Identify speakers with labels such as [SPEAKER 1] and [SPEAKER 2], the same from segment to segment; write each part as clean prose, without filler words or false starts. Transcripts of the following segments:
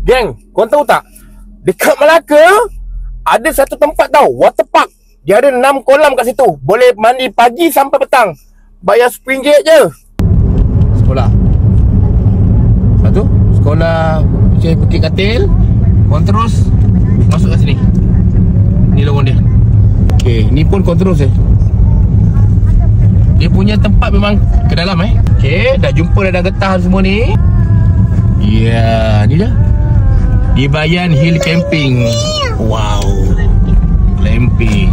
[SPEAKER 1] Geng, korang tahu tak? Dekat Melaka ada satu tempat tau, waterpark. Dia ada 6 kolam kat situ. Boleh mandi pagi sampai petang. Bayar RM10 je. Sekolah. Lepas tu, sekolah Bukit Katil. Korang terus masuk kat sini. Ni lorong dia. Okay, ni pun korang terus Dia punya tempat memang ke dalam Okay, dah jumpa ladang getah semua ni. Ya, ni dah di Bayan Hill Camping. Wow, glamping.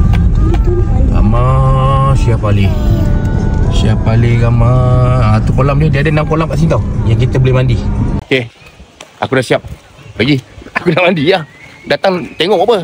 [SPEAKER 1] Gama siapa Ali Gama. Tu kolam dia ada 6 kolam kat sini tau, yang kita boleh mandi. Okay, aku dah siap. Pergi. Aku dah mandi lah. Datang tengok apa.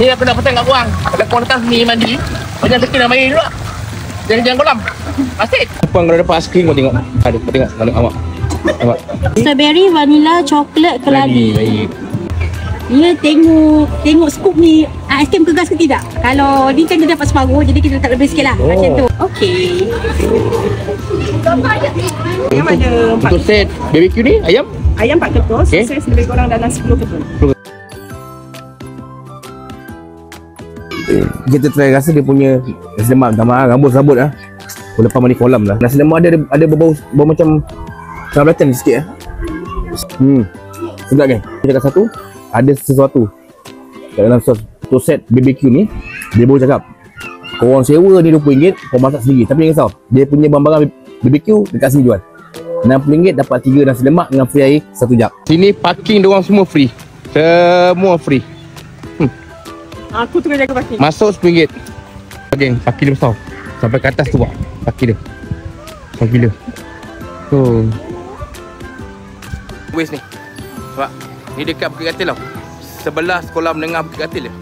[SPEAKER 1] Ni aku dah pesan kat korang. Kalau korang datang sini mandi, banyak tekin dalam air dulu lah. Jangan kolam. Asyik. Korang kalau dapat aiskrim kau tengok. Ada, kau tengok. Awak.
[SPEAKER 2] Strawberry, vanilla, coklat, keladi.
[SPEAKER 1] Baik.
[SPEAKER 2] Dia tengok scoop ni aiskrim kegas ke tidak. Kalau ni kan dia dapat separuh, jadi kita letak lebih sikit lah. Macam tu. Okey.
[SPEAKER 3] Ayam ada 4.
[SPEAKER 1] Untuk set BBQ ni, ayam?
[SPEAKER 3] Ayam 4 ketul.
[SPEAKER 1] Okay.
[SPEAKER 3] Saya lebih kurang dalam 10 ketul.
[SPEAKER 1] Kita try rasa dia punya nasi lemak gambar rambut sabut lah. Lepas mandi kolam lah. Nasi lemak ada berbau macam tengah belacan sikit sedap kan? Kita cakap satu, ada sesuatu kat dalam sos. Untuk set BBQ ni, dia baru cakap korang sewa ni RM20, korang masak sendiri. Tapi jangan risau, dia punya barang-barang BBQ dekat sini jual. RM60 dapat 3 nasi lemak dengan free air 1 jap. Sini parking diorang semua free. Semua free.
[SPEAKER 3] Aku tengah jaga parking.
[SPEAKER 1] Masuk RM10. Geng, parking dia besar. Sampai ke atas tu buat parking dia. Besar gila. So waste ni. Sebab ni dekat Bukit Katil tau. Sebelah sekolah menengah Bukit Katil je.